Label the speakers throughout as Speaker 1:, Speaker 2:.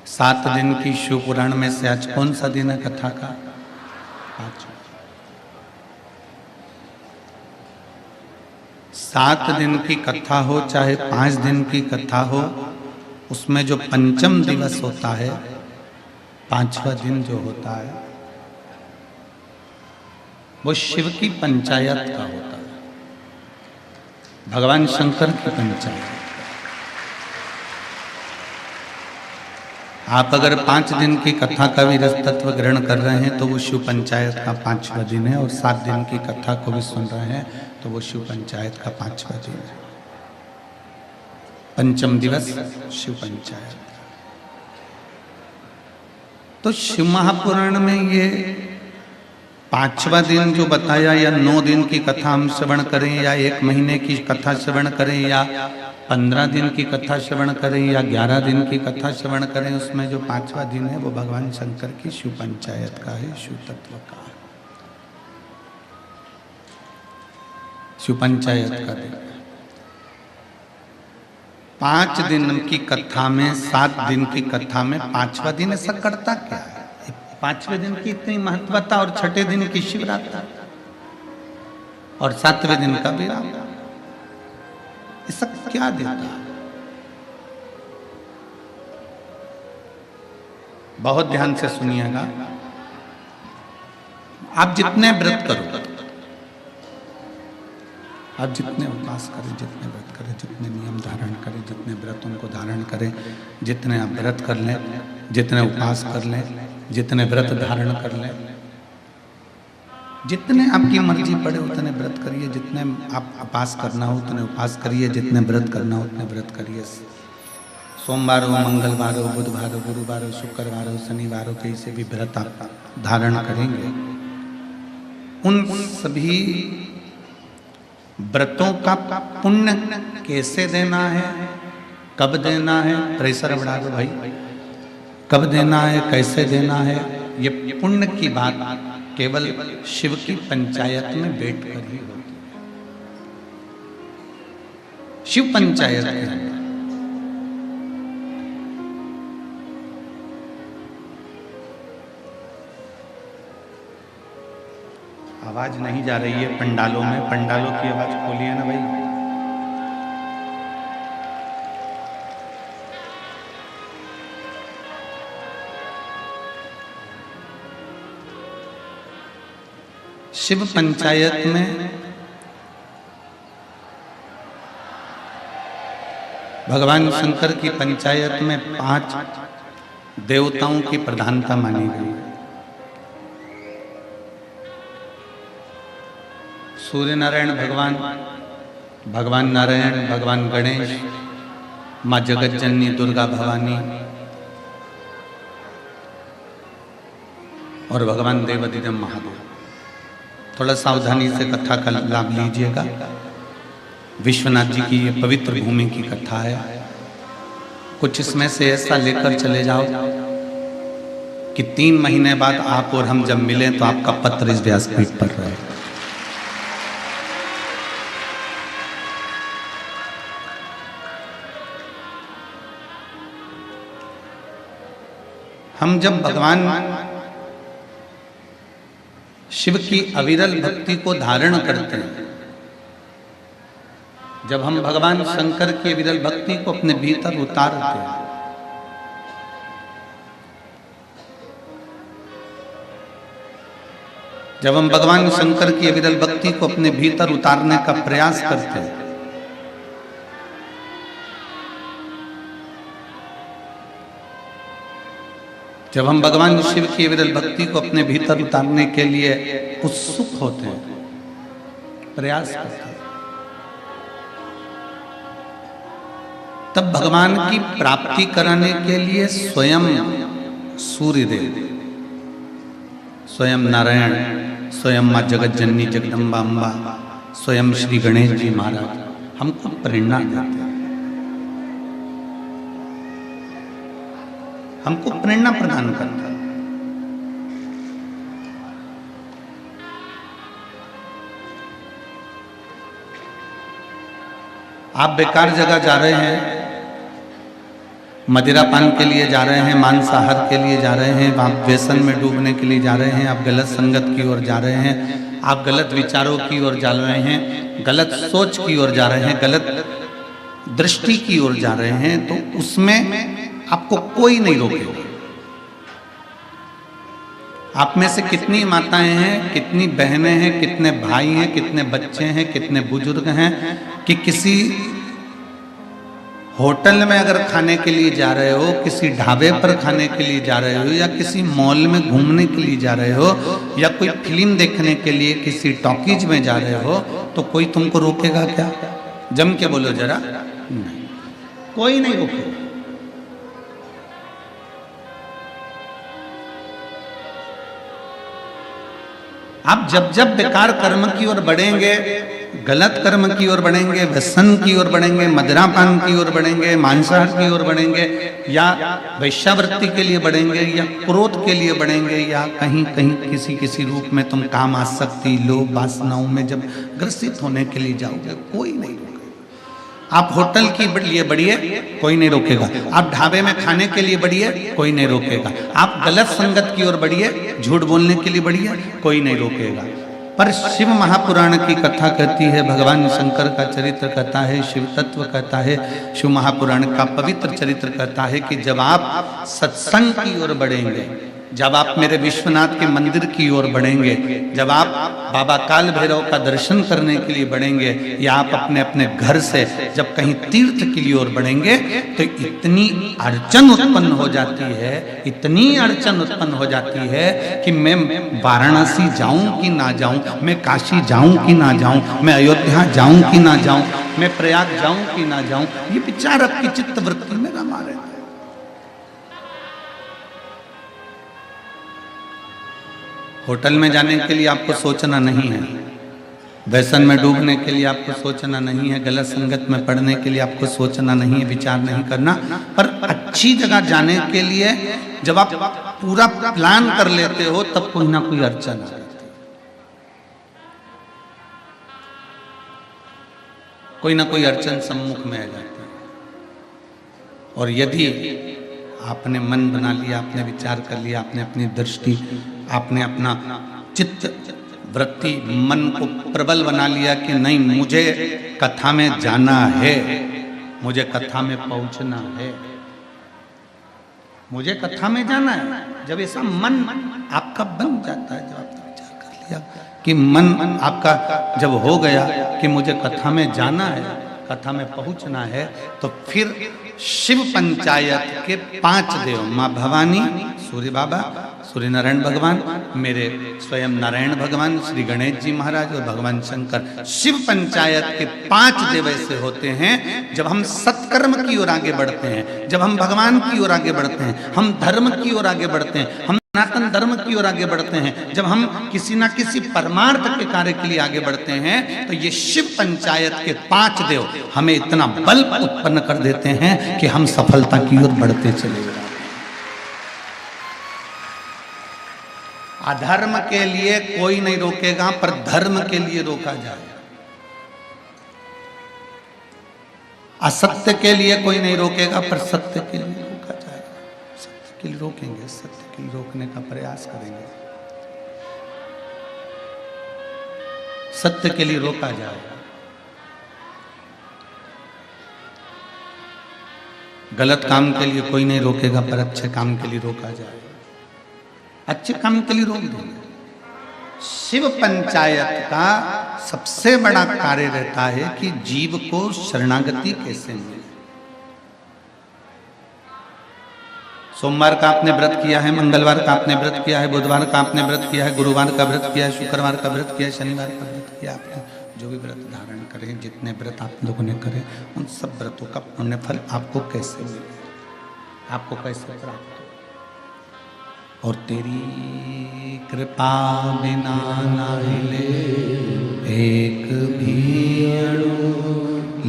Speaker 1: 7 दिन की शिव पुराण में से आज कौन सा दिन है कथा का? 5। 7 दिन की कथा हो चाहे 5 दिन की कथा हो, उसमें जो पंचम दिवस होता है, 5वां दिन जो होता है, वो शिव की पंचायत का होता है, भगवान शंकर की पंचायत। आप अगर 5 दिन की कथा का भी रसतत्व ग्रहण कर रहे हैं तो वो शिव पंचायत का 5वां दिन है, और 7 दिन की कथा को भी सुन रहे हैं तो वो शिव पंचायत का 5वां दिन है। पंचम दिवस शिव पंचायत। तो शिव महापुराण में ये 5वां दिन जो बताया, या 9 दिन की कथा हम श्रवण करें, या 1 महीने की कथा श्रवण करें, या 15 दिन की कथा श्रवण करें, या 11 दिन की कथा श्रवण करें, उसमें जो 5वां दिन है वो भगवान शंकर की शिव पंचायत का है, शिव तत्व का है, शिव पंचायत का दिन। 5 दिन की कथा में, 7 दिन की कथा में 5वां दिन ऐसा करता क्या है? 5वें दिन की इतनी महत्वता, और 6ठे दिन की शिवरात्रि, और 7वें दिन का विराम, ये सब क्या देता है? बहुत ध्यान से सुनिएगा। आप जितने व्रत करो, आप जितने उपवास करें, जितने व्रत करें, जितने नियम धारण करें, जितने व्रतों को धारण करें, जितने आप व्रत कर लें, जितने उपवास कर लें, जितने व्रत धारण कर लें, जितने आपकी मर्जी पड़े उतने व्रत करिए, जितने आप उपवास करना हो उतने उपवास करिए, जितने व्रत करना हो उतने व्रत करिए। सोमवार हो, मंगलवार हो, बुधवार हो, गुरुवार हो, शुक्रवार हो, शनिवार हो, कहीं से भी व्रत आप धारण करेंगे, उन सभी व्रतों का पुण्य कैसे देना है, कब देना है, प्रेशर बढ़ा दो भाई, कब देना है, कैसे देना है, ये पुण्य की बात केवल शिव की पंचायत में बैठकर ही होती है, शिव पंचायत के अंदर। आवाज नहीं जा रही है पंडालों में, पंडालों की आवाज खोलिए ना भाई। शिव पंचायत में भगवान शंकर की पंचायत में 5 देवताओं की प्रधानता मानी गई। सूर्य नारायण भगवान, भगवान नारायण, भगवान गणेश, माँ जगत जननी दुर्गा भवानी, और भगवान देवाधिदेव महादेव। थोड़ा सावधानी से कथा का लाभ लीजिएगा। विश्वनाथ जी की ये पवित्र भूमि की कथा है। कुछ इसमें से ऐसा लेकर चले जाओ कि 3 महीने बाद आप और हम जब मिलें तो आपका पत्र इस व्यासपीठ पर रहे। हम जब भगवान शिव की अविरल भक्ति को धारण करते हैं, जब हम भगवान शंकर की अविरल भक्ति को अपने भीतर उतारते हैं, जब हम भगवान शंकर की अविरल भक्ति को अपने भीतर उतारने का प्रयास करते हैं, जब हम भगवान शिव की विरल भक्ति को अपने भीतर उतारने के लिए उत्सुक होते हैं, प्रयास करते हैं, तब भगवान की प्राप्ति कराने के लिए स्वयं सूर्यदेव, स्वयं नारायण, स्वयं माँ जगत जननी जगदम्बा अम्बा, स्वयं श्री गणेश जी महाराज हमको प्रेरणा देते हैं, हमको प्रेरणा प्रदान करता है। आप बेकार जगह जा रहे हैं, मदिरा पान के लिए जा रहे हैं, मांसाहार के लिए जा रहे हैं, आप व्यसन में डूबने के लिए जा रहे हैं, आप गलत संगत की ओर जा रहे हैं, आप गलत विचारों की ओर जा रहे हैं, गलत सोच की ओर जा रहे हैं, गलत दृष्टि की ओर जा रहे हैं, तो उसमें आपको कोई नहीं रोकेगा। आप में से कितनी माताएं हैं, कितनी बहनें हैं, कितने भाई हैं, कितने बच्चे हैं, कितने बुजुर्ग हैं कि किसी होटल में अगर खाने के लिए जा रहे हो, किसी ढाबे पर खाने के लिए जा रहे हो, या किसी मॉल में घूमने के लिए जा रहे हो, या कोई फिल्म देखने के लिए किसी टॉकीज में जा रहे हो, तो कोई तुमको रोकेगा क्या? जम के बोलो जरा। नहीं, कोई नहीं रोकेगा। आप जब जब बेकार कर्म की ओर बढ़ेंगे, गलत कर्म की ओर बढ़ेंगे, व्यसन की ओर बढ़ेंगे, मदिरापान की ओर बढ़ेंगे, मांसाहार की ओर बढ़ेंगे, या वैश्यावृत्ति के लिए बढ़ेंगे, या क्रोध के लिए बढ़ेंगे, या कहीं कहीं किसी रूप में तुम काम आसक्ति, लोभ, वासनाओं में जब ग्रसित होने के लिए जाओगे, कोई नहीं रोकेगा। आप होटल के लिए बढ़िए, कोई नहीं रोकेगा। आप ढाबे में खाने के लिए बढ़िए, कोई नहीं रोकेगा। आप गलत संगत की ओर बढ़िए, झूठ बोलने के लिए बढ़िए, कोई नहीं रोकेगा। पर शिव महापुराण की कथा कहती है, भगवान शंकर का चरित्र कहता है, शिव तत्व कहता है, शिव महापुराण का पवित्र चरित्र कहता है कि जब आप सत्संग की ओर बढ़ेंगे, जब आप मेरे विश्वनाथ के मंदिर की ओर बढ़ेंगे, जब आप बाबा काल भैरव का दर्शन करने के लिए बढ़ेंगे, या आप अपने अपने घर से जब कहीं तीर्थ के लिए ओर बढ़ेंगे, तो इतनी अड़चन उत्पन्न हो जाती है, इतनी अड़चन उत्पन्न हो जाती है कि मैं वाराणसी जाऊं कि ना जाऊं, मैं काशी जाऊं कि ना जाऊं, मैं अयोध्या जाऊं कि ना जाऊं, मैं प्रयाग जाऊं कि ना जाऊं, ये विचार आपकी चित्त वृत्ति में रमा रहे हैं। होटल में जाने के लिए आपको सोचना नहीं है, व्यसन में डूबने के लिए आपको सोचना नहीं है, गलत संगत में पड़ने के लिए आपको सोचना नहीं है, विचार नहीं करना। पर अच्छी जगह जाने के लिए जब आप पूरा प्लान कर लेते हो, तब कोई ना कोई अड़चन आ जाती है, कोई ना कोई अड़चन सम्मुख में आ जाती है। और यदि आपने मन बना लिया, आपने विचार कर लिया, आपने अपनी दृष्टि, आपने अपना चित्त वृत्ति, मन को प्रबल बना लिया कि नहीं, मुझे कथा में जाना है, मुझे कथा में पहुंचना है, मुझे कथा में जाना है। जब ऐसा मन आपका बन जाता है, जब आपने विचार कर लिया कि मन आपका जब हो गया कि मुझे कथा में जाना है, कथा में पहुंचना है, तो फिर शिव पंचायत के 5 देव, माँ भवानी, सूर्य बाबा, सूर्य नारायण भगवान, मेरे स्वयं नारायण भगवान, श्री गणेश जी महाराज और भगवान शंकर, शिव पंचायत के 5 देव ऐसे होते हैं। जब हम सत्कर्म की ओर आगे बढ़ते हैं, जब हम भगवान की ओर आगे बढ़ते हैं, हम धर्म की ओर आगे बढ़ते हैं, हम सनातन धर्म की ओर आगे बढ़ते हैं, जब हम किसी ना किसी परमार्थ के कार्य के लिए आगे बढ़ते हैं, तो ये शिव पंचायत के 5 देव हमें इतना बल उत्पन्न कर देते हैं कि हम सफलता की ओर बढ़ते चले जाते हैं। अधर्म के लिए कोई नहीं रोकेगा, पर धर्म के लिए रोका जाए। असत्य के लिए कोई नहीं रोकेगा, पर सत्य के लिए रोका जाएगा। सत्य के लिए रोकेंगे, सत्य के लिए रोकने का प्रयास करेंगे, सत्य के लिए रोका जाएगा। गलत काम के लिए कोई नहीं रोकेगा, पर अच्छे काम के लिए रोका जाएगा, अच्छे काम के लिए रोक देंगे। शिव पंचायत का सबसे बड़ा कार्य रहता है कि जीव को शरणागति कैसे मिले। सोमवार का आपने व्रत किया है, मंगलवार का आपने व्रत किया है, बुधवार का आपने व्रत किया है, गुरुवार का व्रत किया है, शुक्रवार का व्रत किया है, शनिवार का व्रत किया, आपने जो भी व्रत धारण करें, जितने व्रत आप लोगों ने करे, उन सब व्रतों का पुण्य फल आपको कैसे मिले, आपको कैसे प्राप्त हो। और तेरी कृपा बिना ना हिले एक भी अणु,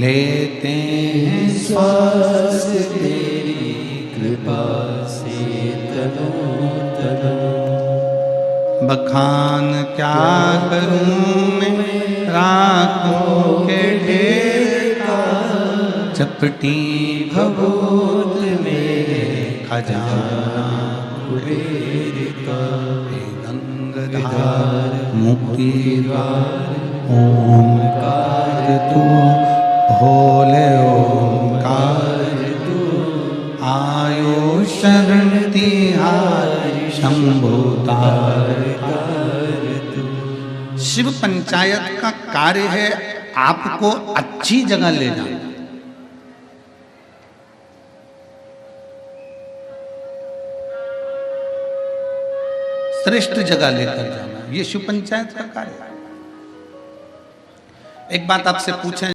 Speaker 1: लेते हैं श्वास तेरी कृपा से तनो तनो। बखान क्या करूं मैं राखों के ढेर का, चपटी भभूत में खजाना गंगाधार मुक्ति ओंकार तू भोले ओंकार तू आयो शरण तिहारी शंभो तार शिव पंचायत का कार्य है आपको अच्छी जगह ले जाना, श्रेष्ठ जगह लेकर जाना, ये शिव पंचायत का कार्य है। एक बात आपसे पूछें,